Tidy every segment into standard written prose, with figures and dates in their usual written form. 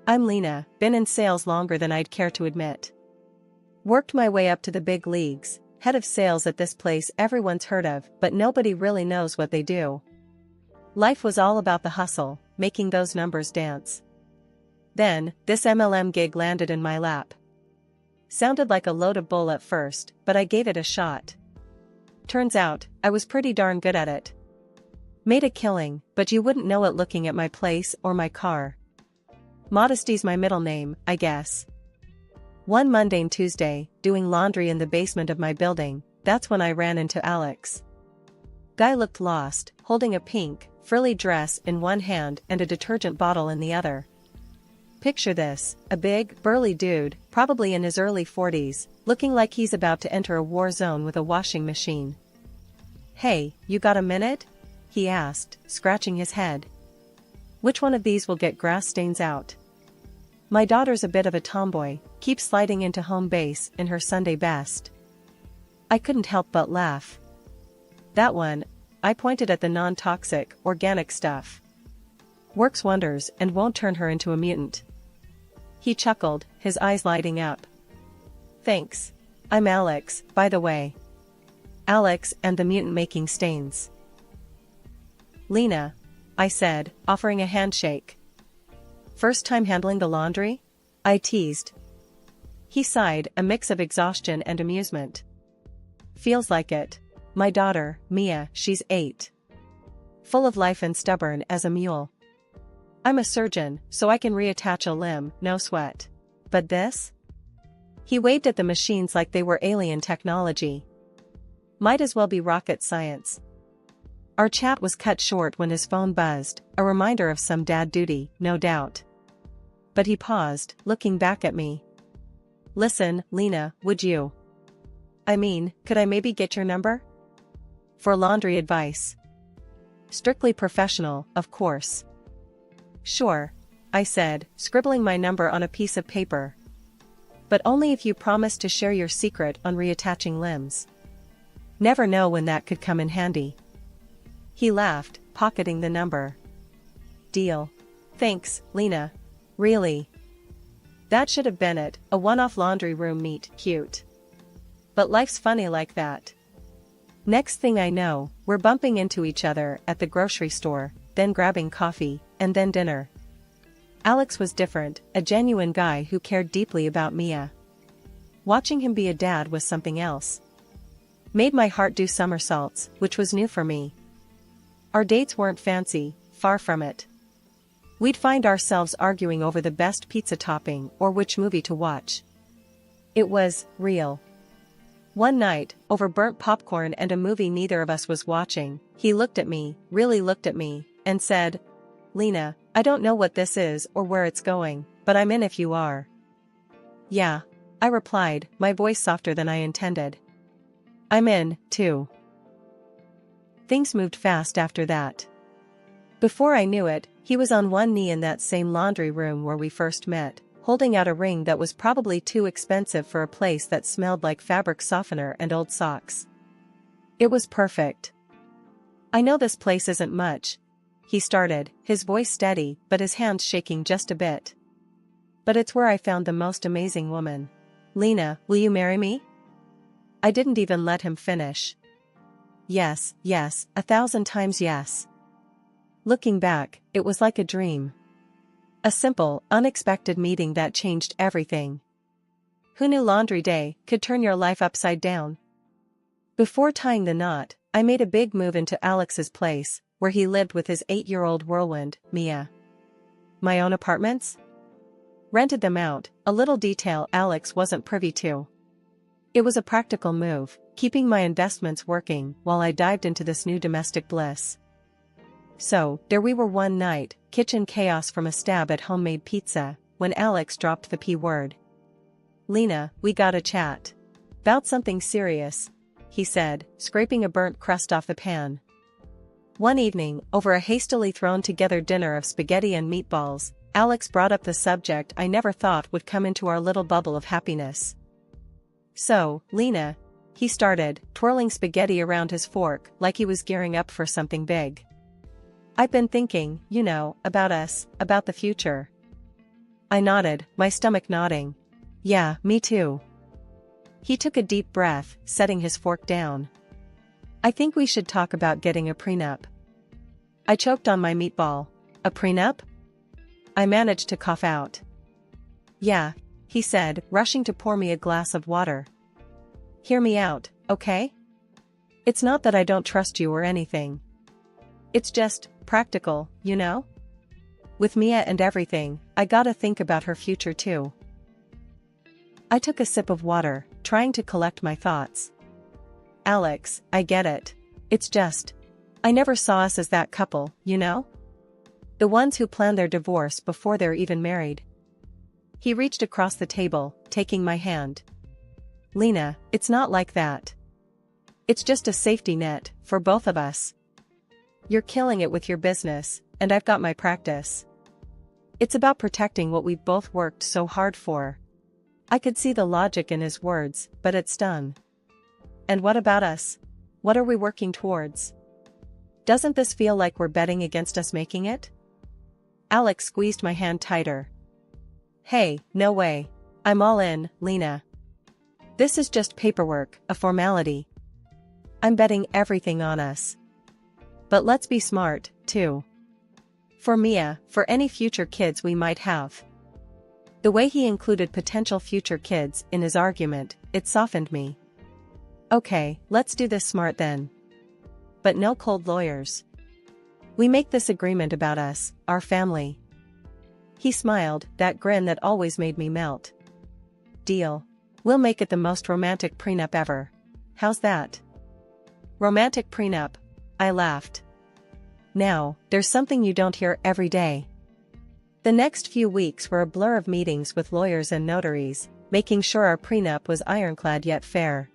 I'm Lena, been in sales longer than I'd care to admit. Worked my way up to the big leagues, head of sales at this place everyone's heard of, but nobody really knows what they do. Life was all about the hustle, making those numbers dance. Then, this MLM gig landed in my lap. Sounded like a load of bull at first, but I gave it a shot. Turns out, I was pretty darn good at it. Made a killing, but you wouldn't know it looking at my place or my car. Modesty's my middle name, I guess. One mundane Tuesday, doing laundry in the basement of my building, that's when I ran into Alex. Guy looked lost, holding a pink, frilly dress in one hand and a detergent bottle in the other. Picture this, a big, burly dude, probably in his early 40s, looking like he's about to enter a war zone with a washing machine. "Hey, you got a minute?" he asked, scratching his head. "Which one of these will get grass stains out?" My daughter's a bit of a tomboy, keeps sliding into home base in her Sunday best. I couldn't help but laugh. "That one," I pointed at the non-toxic, organic stuff. "Works wonders and won't turn her into a mutant." He chuckled, his eyes lighting up. "Thanks. I'm Alex, by the way. Alex and the mutant making stains." "Lena," I said, offering a handshake. "First time handling the laundry?" I teased. He sighed, a mix of exhaustion and amusement. "Feels like it. My daughter, Mia, she's 8. Full of life and stubborn as a mule. I'm a surgeon, so I can reattach a limb, no sweat. But this?" He waved at the machines like they were alien technology. "Might as well be rocket science." Our chat was cut short when his phone buzzed, a reminder of some dad duty, no doubt. But he paused, looking back at me. "Listen, Lena, would you? I mean, could I maybe get your number? For laundry advice. Strictly professional, of course." "Sure," I said, scribbling my number on a piece of paper. "But only if you promise to share your secret on reattaching limbs. Never know when that could come in handy." He laughed, pocketing the number. "Deal. Thanks, Lena. Really. That should have been it, a one-off laundry room meet, cute. But life's funny like that. Next thing I know, we're bumping into each other at the grocery store, then grabbing coffee, and then dinner. Alex was different, a genuine guy who cared deeply about Mia. Watching him be a dad was something else. Made my heart do somersaults, which was new for me. Our dates weren't fancy, far from it. We'd find ourselves arguing over the best pizza topping or which movie to watch. It was real. One night, over burnt popcorn and a movie neither of us was watching, he looked at me, really looked at me, and said, "Lena, I don't know what this is or where it's going, but I'm in if you are." "Yeah," I replied, my voice softer than I intended. "I'm in, too." Things moved fast after that. Before I knew it, he was on one knee in that same laundry room where we first met, holding out a ring that was probably too expensive for a place that smelled like fabric softener and old socks. It was perfect. "I know this place isn't much," he started, his voice steady but his hands shaking just a bit. "But it's where I found the most amazing woman. Lena, will you marry me?" I didn't even let him finish. Yes, yes, 1,000 times yes. Looking back, it was like a dream. A simple, unexpected meeting that changed everything. Who knew laundry day could turn your life upside down? Before tying the knot, I made a big move into Alex's place, where he lived with his 8-year-old whirlwind, Mia. My own apartments? Rented them out, a little detail Alex wasn't privy to. It was a practical move, keeping my investments working while I dived into this new domestic bliss. So, there we were one night, kitchen chaos from a stab at homemade pizza, when Alex dropped the P word. "Lena, we gotta chat. 'Bout something serious," he said, scraping a burnt crust off the pan. One evening, over a hastily thrown together dinner of spaghetti and meatballs, Alex brought up the subject I never thought would come into our little bubble of happiness. "So, Lena," he started, twirling spaghetti around his fork like he was gearing up for something big. "I've been thinking, about us, about the future. I nodded, my stomach nodding. Yeah, me too. He took a deep breath, setting his fork down. I think we should talk about getting a prenup. I choked on my meatball. A prenup? I managed to cough out. Yeah, he said, rushing to pour me a glass of water. Hear me out, okay? It's not that I don't trust you or anything. It's just practical, you know? With Mia and everything, I gotta think about her future too. I took a sip of water, trying to collect my thoughts. Alex, I get it. It's just, I never saw us as that couple, you know? The ones who plan their divorce before they're even married. He reached across the table, taking my hand. Lena, it's not like that. It's just a safety net, for both of us. You're killing it with your business, and I've got my practice. It's about protecting what we've both worked so hard for. I could see the logic in his words, but it stung. And what about us? What are we working towards? Doesn't this feel like we're betting against us making it? Alex squeezed my hand tighter. Hey, no way. I'm all in, Lena. This is just paperwork, a formality. I'm betting everything on us. But let's be smart, too. For Mia, for any future kids we might have. The way he included potential future kids in his argument, it softened me. Okay, let's do this smart then. But no cold lawyers. We make this agreement about us, our family. He smiled, that grin that always made me melt. Deal. We'll make it the most romantic prenup ever. How's that? Romantic prenup. I laughed. Now, there's something you don't hear every day. The next few weeks were a blur of meetings with lawyers and notaries, making sure our prenup was ironclad yet fair.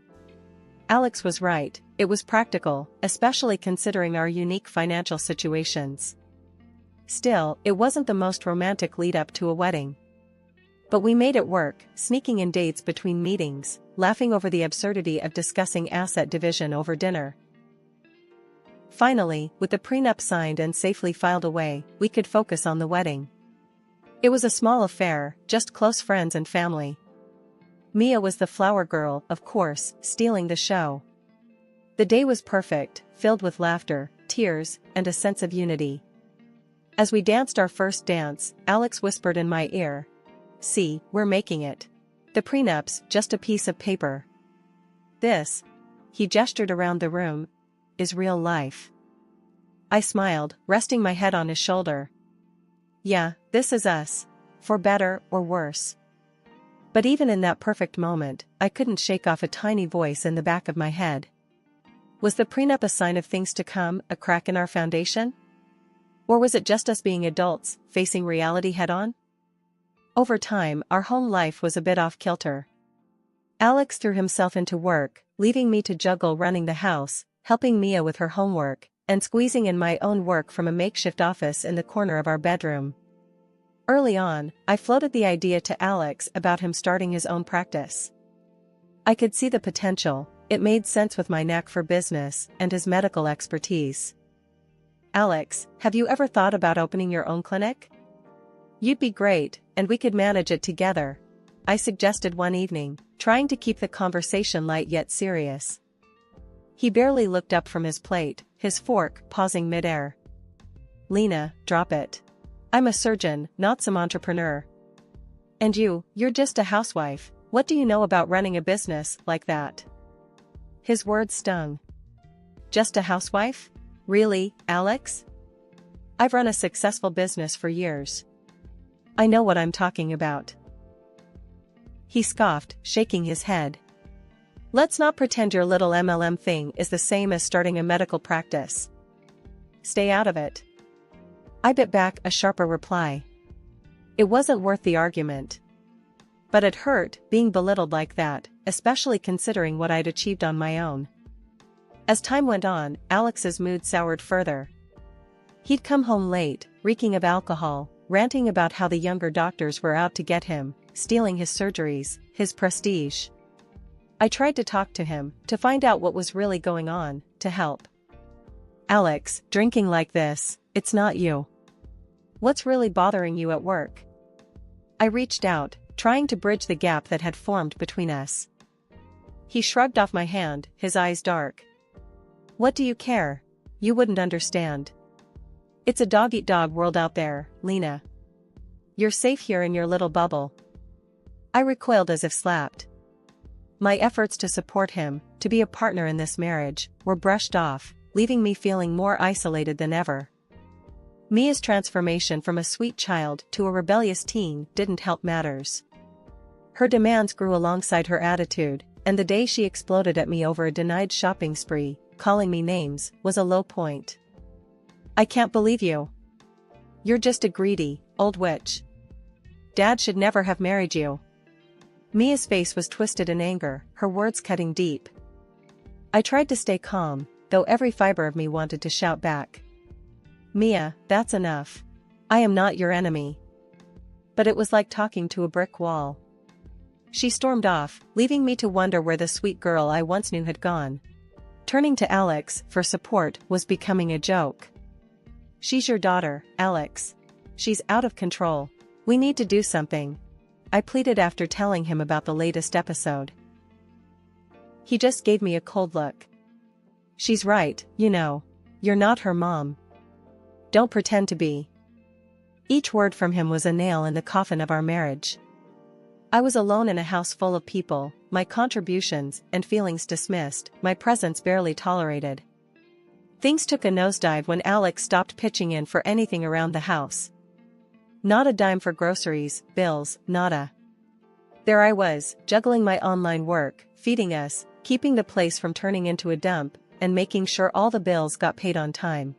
Alex was right, it was practical, especially considering our unique financial situations. Still, it wasn't the most romantic lead-up to a wedding. But we made it work, sneaking in dates between meetings, laughing over the absurdity of discussing asset division over dinner. Finally, with the prenup signed and safely filed away, we could focus on the wedding. It was a small affair, just close friends and family. Mia was the flower girl, of course, stealing the show. The day was perfect, filled with laughter, tears, and a sense of unity. As we danced our first dance, Alex whispered in my ear, "See, we're making it. The prenup's just a piece of paper. This," he gestured around the room, "is real life." I smiled, resting my head on his shoulder. Yeah, this is us. For better or worse. But even in that perfect moment, I couldn't shake off a tiny voice in the back of my head. Was the prenup a sign of things to come, a crack in our foundation? Or was it just us being adults, facing reality head-on? Over time, our home life was a bit off-kilter. Alex threw himself into work, leaving me to juggle running the house, helping Mia with her homework, and squeezing in my own work from a makeshift office in the corner of our bedroom. Early on, I floated the idea to Alex about him starting his own practice. I could see the potential, it made sense with my knack for business and his medical expertise. Alex, have you ever thought about opening your own clinic? You'd be great, and we could manage it together, I suggested one evening, trying to keep the conversation light yet serious. He barely looked up from his plate, his fork pausing midair. Lena, drop it. I'm a surgeon, not some entrepreneur. And you're just a housewife, what do you know about running a business like that? His words stung. Just a housewife? Really, Alex? I've run a successful business for years. I know what I'm talking about. He scoffed, shaking his head. Let's not pretend your little MLM thing is the same as starting a medical practice. Stay out of it. I bit back a sharper reply. It wasn't worth the argument. But it hurt, being belittled like that, especially considering what I'd achieved on my own. As time went on, Alex's mood soured further. He'd come home late, reeking of alcohol, ranting about how the younger doctors were out to get him, stealing his surgeries, his prestige. I tried to talk to him, to find out what was really going on, to help. Alex, drinking like this, it's not you. What's really bothering you at work? I reached out, trying to bridge the gap that had formed between us. He shrugged off my hand, his eyes dark. What do you care? You wouldn't understand. It's a dog-eat-dog world out there, Lena. You're safe here in your little bubble. I recoiled as if slapped. My efforts to support him, to be a partner in this marriage, were brushed off, leaving me feeling more isolated than ever. Mia's transformation from a sweet child to a rebellious teen didn't help matters. Her demands grew alongside her attitude, and the day she exploded at me over a denied shopping spree, calling me names, was a low point. I can't believe you. You're just a greedy, old witch. Dad should never have married you. Mia's face was twisted in anger, her words cutting deep. I tried to stay calm, though every fiber of me wanted to shout back. Mia, that's enough. I am not your enemy. But it was like talking to a brick wall. She stormed off, leaving me to wonder where the sweet girl I once knew had gone. Turning to Alex for support was becoming a joke. She's your daughter, Alex. She's out of control. We need to do something. I pleaded after telling him about the latest episode. He just gave me a cold look. She's right, you know. You're not her mom. Don't pretend to be. Each word from him was a nail in the coffin of our marriage. I was alone in a house full of people, my contributions and feelings dismissed, my presence barely tolerated. Things took a nosedive when Alex stopped pitching in for anything around the house. Not a dime for groceries, bills, nada. There I was, juggling my online work, feeding us, keeping the place from turning into a dump, and making sure all the bills got paid on time.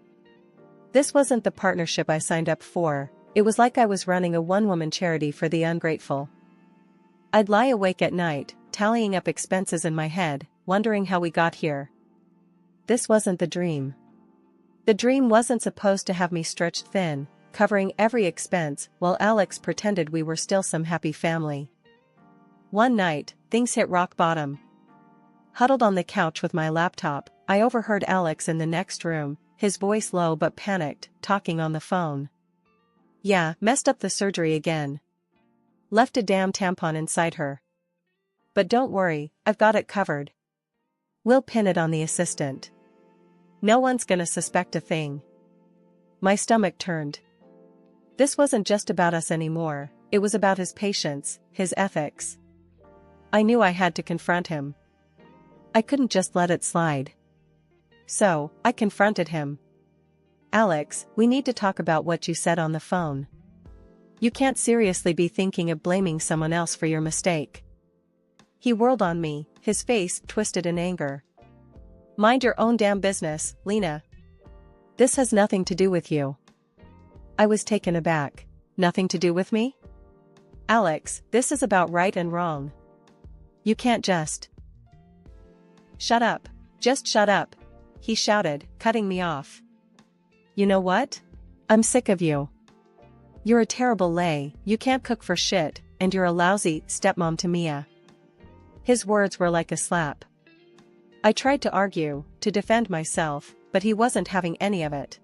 This wasn't the partnership I signed up for. It was like I was running a one-woman charity for the ungrateful. I'd lie awake at night, tallying up expenses in my head, wondering how we got here. This wasn't the dream. The dream wasn't supposed to have me stretched thin, covering every expense while Alex pretended we were still some happy family. One night, things hit rock bottom. Huddled on the couch with my laptop, I overheard Alex in the next room, his voice low but panicked, talking on the phone. Yeah, messed up the surgery again. Left a damn tampon inside her. But don't worry, I've got it covered. We'll pin it on the assistant. No one's gonna suspect a thing. My stomach turned. This wasn't just about us anymore, it was about his patience, his ethics. I knew I had to confront him. I couldn't just let it slide. So, I confronted him. Alex, we need to talk about what you said on the phone. You can't seriously be thinking of blaming someone else for your mistake. He whirled on me, his face twisted in anger. Mind your own damn business, Lena. This has nothing to do with you. I was taken aback. Nothing to do with me? Alex, this is about right and wrong. You can't just... Shut up. Just shut up. He shouted, cutting me off. You know what? I'm sick of you. You're a terrible lay, you can't cook for shit, and you're a lousy stepmom to Mia. His words were like a slap. I tried to argue, to defend myself, but he wasn't having any of it.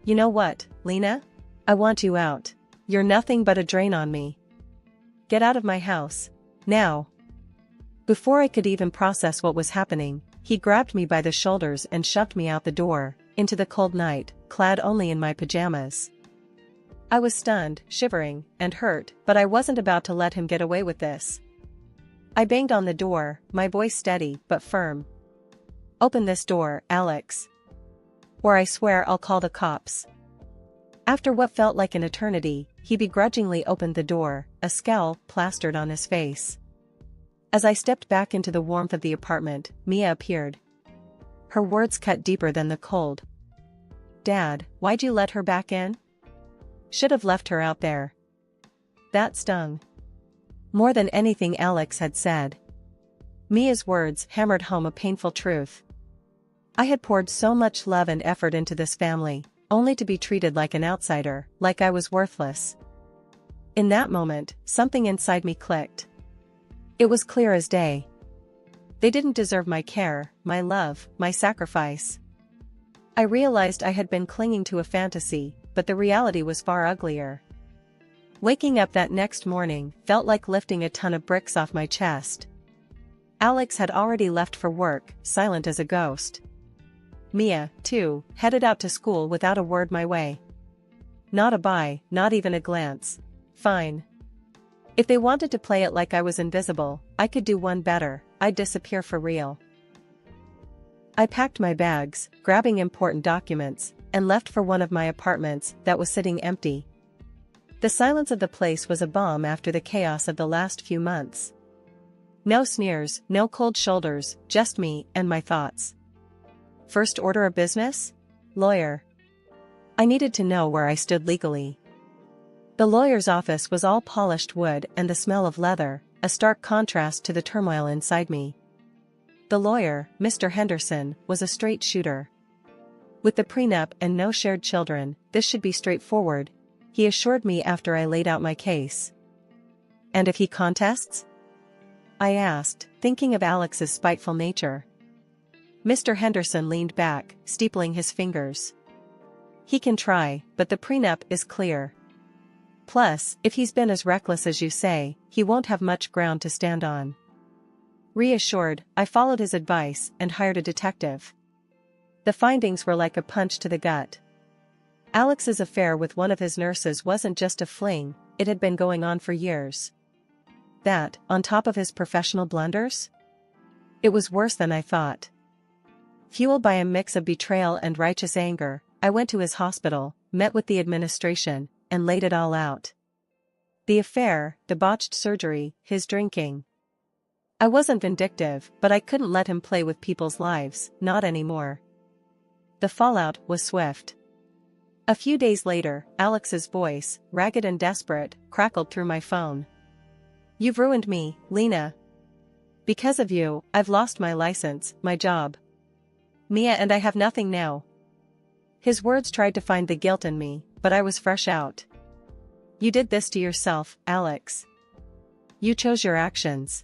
You know what, Lena? I want you out. You're nothing but a drain on me. Get out of my house. Now. Before I could even process what was happening, he grabbed me by the shoulders and shoved me out the door, into the cold night, clad only in my pajamas. I was stunned, shivering, and hurt, but I wasn't about to let him get away with this. I banged on the door, my voice steady but firm. Open this door, Alex. Or I swear I'll call the cops. After what felt like an eternity, he begrudgingly opened the door, a scowl plastered on his face. As I stepped back into the warmth of the apartment, Mia appeared. Her words cut deeper than the cold. Dad, why'd you let her back in? Should have left her out there. That stung. More than anything Alex had said. Mia's words hammered home a painful truth. I had poured so much love and effort into this family, only to be treated like an outsider, like I was worthless. In that moment, something inside me clicked. It was clear as day. They didn't deserve my care, my love, my sacrifice. I realized I had been clinging to a fantasy, but the reality was far uglier. Waking up that next morning felt like lifting a ton of bricks off my chest. Alex had already left for work, silent as a ghost. Mia, too, headed out to school without a word my way. Not a bye, not even a glance. Fine. If they wanted to play it like I was invisible, I could do one better, I'd disappear for real. I packed my bags, grabbing important documents, and left for one of my apartments that was sitting empty. The silence of the place was a balm after the chaos of the last few months. No sneers, no cold shoulders, just me and my thoughts. First order of business? Lawyer. I needed to know where I stood legally. The lawyer's office was all polished wood and the smell of leather, a stark contrast to the turmoil inside me. The lawyer, Mr. Henderson, was a straight shooter. With the prenup and no shared children, this should be straightforward, he assured me after I laid out my case. And if he contests? I asked, thinking of Alex's spiteful nature. Mr. Henderson leaned back, steepling his fingers. He can try, but the prenup is clear. Plus, if he's been as reckless as you say, he won't have much ground to stand on. Reassured, I followed his advice and hired a detective. The findings were like a punch to the gut. Alex's affair with one of his nurses wasn't just a fling, it had been going on for years. That, on top of his professional blunders? It was worse than I thought. Fueled by a mix of betrayal and righteous anger, I went to his hospital, met with the administration, and laid it all out. The affair, the botched surgery, his drinking. I wasn't vindictive, but I couldn't let him play with people's lives, not anymore. The fallout was swift. A few days later, Alex's voice, ragged and desperate, crackled through my phone. "You've ruined me, Lena. Because of you, I've lost my license, my job. Mia and I have nothing now." His words tried to find the guilt in me, but I was fresh out. "You did this to yourself, Alex. You chose your actions.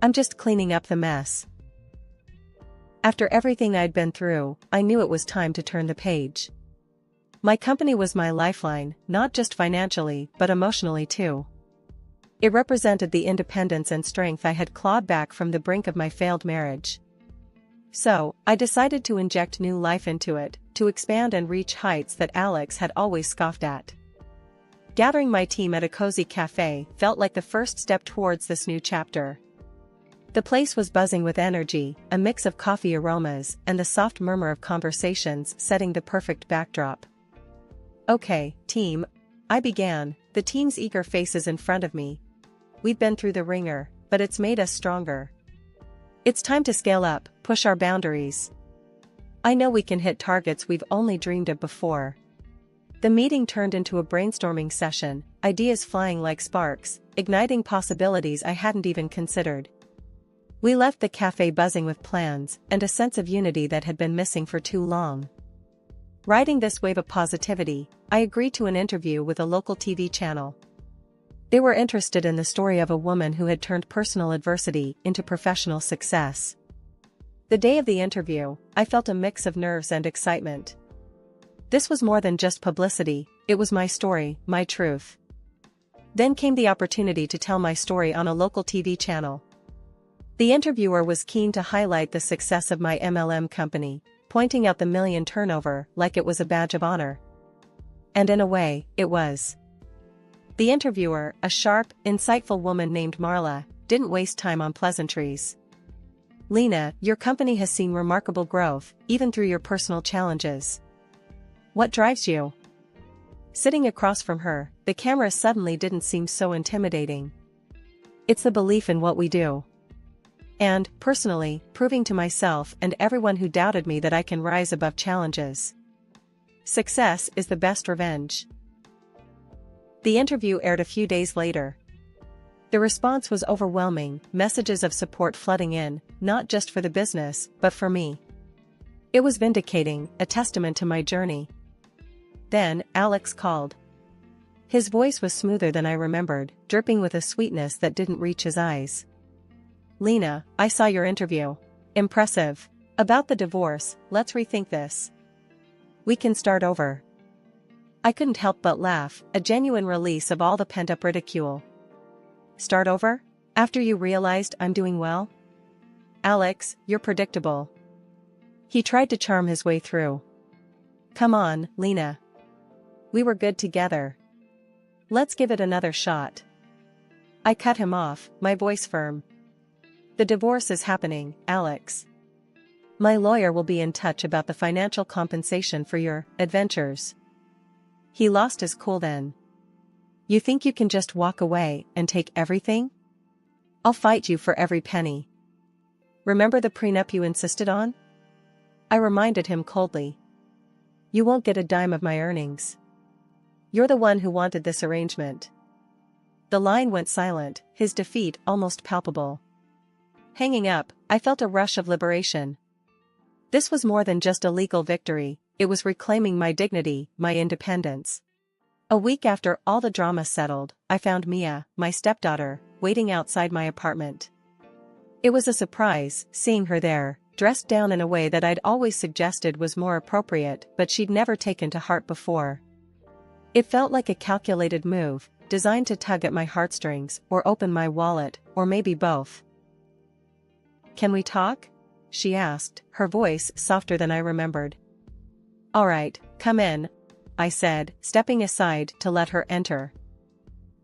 I'm just cleaning up the mess." After everything I'd been through, I knew it was time to turn the page. My company was my lifeline, not just financially, but emotionally too. It represented the independence and strength I had clawed back from the brink of my failed marriage. So, I decided to inject new life into it, to expand and reach heights that Alex had always scoffed at. Gathering my team at a cozy cafe felt like the first step towards this new chapter. The place was buzzing with energy, a mix of coffee aromas and the soft murmur of conversations setting the perfect backdrop. "Okay, team," I began, the team's eager faces in front of me. "We've been through the ringer, but it's made us stronger. It's time to scale up, push our boundaries. I know we can hit targets we've only dreamed of before." The meeting turned into a brainstorming session, ideas flying like sparks, igniting possibilities I hadn't even considered. We left the cafe buzzing with plans and a sense of unity that had been missing for too long. Riding this wave of positivity, I agreed to an interview with a local TV channel. They were interested in the story of a woman who had turned personal adversity into professional success. The day of the interview, I felt a mix of nerves and excitement. This was more than just publicity, it was my story, my truth. Then came the opportunity to tell my story on a local TV channel. The interviewer was keen to highlight the success of my MLM company, pointing out the million turnover like it was a badge of honor. And in a way, it was. The interviewer, a sharp, insightful woman named Marla, didn't waste time on pleasantries. "Lena, your company has seen remarkable growth, even through your personal challenges. What drives you?" Sitting across from her, the camera suddenly didn't seem so intimidating. "It's the belief in what we do. And, personally, proving to myself and everyone who doubted me that I can rise above challenges. Success is the best revenge." The interview aired a few days later. The response was overwhelming, messages of support flooding in, not just for the business, but for me. It was vindicating, a testament to my journey. Then, Alex called. His voice was smoother than I remembered, dripping with a sweetness that didn't reach his eyes. "Lena, I saw your interview. Impressive. About the divorce, let's rethink this. We can start over." I couldn't help but laugh, a genuine release of all the pent-up ridicule. Start over? After you realized I'm doing well? Alex, you're predictable. He tried to charm his way through. Come on, Lena. We were good together. Let's give it another shot. I cut him off, my voice firm. The divorce is happening, Alex. My lawyer will be in touch about the financial compensation for your adventures. He lost his cool then. You think you can just walk away and take everything? I'll fight you for every penny. Remember the prenup you insisted on? I reminded him coldly. You won't get a dime of my earnings. You're the one who wanted this arrangement. The line went silent, his defeat almost palpable. Hanging up, I felt a rush of liberation. This was more than just a legal victory, it was reclaiming my dignity, my independence. A week after all the drama settled, I found Mia, my stepdaughter, waiting outside my apartment. It was a surprise, seeing her there, dressed down in a way that I'd always suggested was more appropriate, but she'd never taken to heart before. It felt like a calculated move, designed to tug at my heartstrings, or open my wallet, or maybe both. Can we talk? She asked, her voice softer than I remembered. All right, come in, I said, stepping aside to let her enter.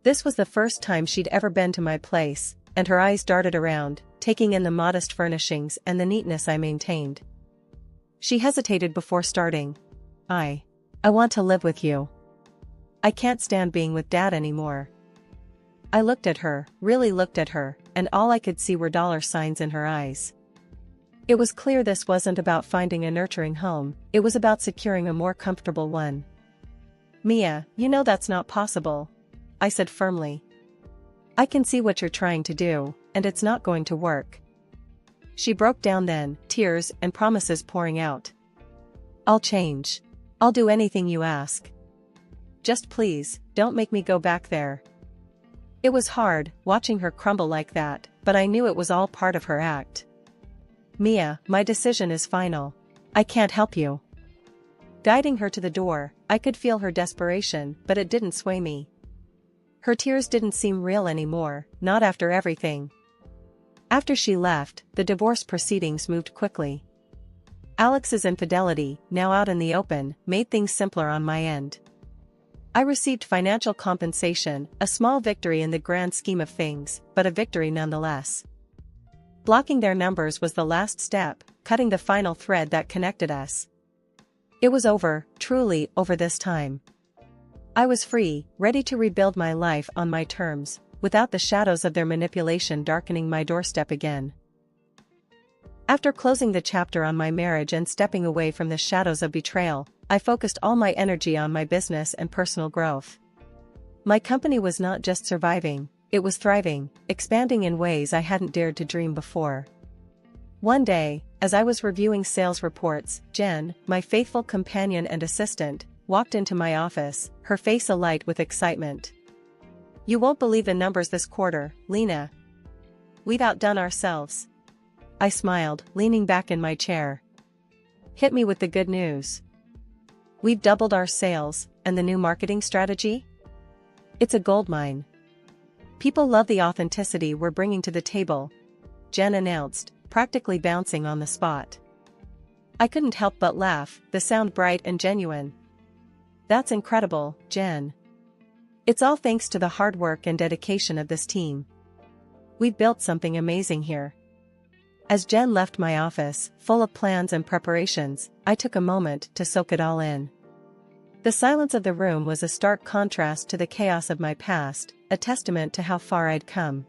This was the first time she'd ever been to my place, and her eyes darted around, taking in the modest furnishings and the neatness I maintained. She hesitated before starting. I want to live with you. I can't stand being with Dad anymore. I looked at her, really looked at her, and all I could see were dollar signs in her eyes. It was clear this wasn't about finding a nurturing home, it was about securing a more comfortable one. Mia, you know that's not possible, I said firmly. I can see what you're trying to do, and it's not going to work. She broke down then, tears and promises pouring out. I'll change. I'll do anything you ask. Just please, don't make me go back there. It was hard, watching her crumble like that, but I knew it was all part of her act. Mia, my decision is final. I can't help you. Guiding her to the door, I could feel her desperation, but it didn't sway me. Her tears didn't seem real anymore, not after everything. After she left, the divorce proceedings moved quickly. Alex's infidelity, now out in the open, made things simpler on my end. I received financial compensation, a small victory in the grand scheme of things, but a victory nonetheless. Blocking their numbers was the last step, cutting the final thread that connected us. It was over, truly over this time. I was free, ready to rebuild my life on my terms, without the shadows of their manipulation darkening my doorstep again. After closing the chapter on my marriage and stepping away from the shadows of betrayal, I focused all my energy on my business and personal growth. My company was not just surviving, it was thriving, expanding in ways I hadn't dared to dream before. One day, as I was reviewing sales reports, Jen, my faithful companion and assistant, walked into my office, her face alight with excitement. You won't believe the numbers this quarter, Lena. We've outdone ourselves. I smiled, leaning back in my chair. Hit me with the good news. We've doubled our sales, and the new marketing strategy? It's a goldmine. People love the authenticity we're bringing to the table, Jen announced, practically bouncing on the spot. I couldn't help but laugh, the sound bright and genuine. That's incredible, Jen. It's all thanks to the hard work and dedication of this team. We've built something amazing here. As Jen left my office, full of plans and preparations, I took a moment to soak it all in. The silence of the room was a stark contrast to the chaos of my past, a testament to how far I'd come.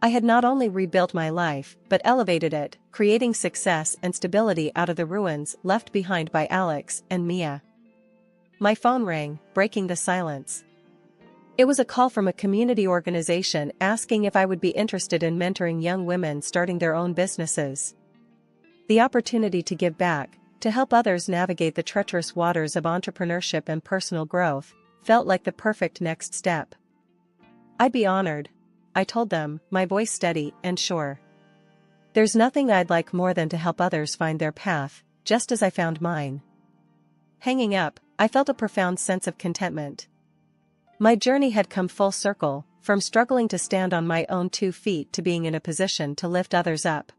I had not only rebuilt my life, but elevated it, creating success and stability out of the ruins left behind by Alex and Mia. My phone rang, breaking the silence. It was a call from a community organization asking if I would be interested in mentoring young women starting their own businesses. The opportunity to give back, to help others navigate the treacherous waters of entrepreneurship and personal growth, felt like the perfect next step. I'd be honored, I told them, my voice steady and sure. There's nothing I'd like more than to help others find their path, just as I found mine. Hanging up, I felt a profound sense of contentment. My journey had come full circle, from struggling to stand on my own 2 feet to being in a position to lift others up.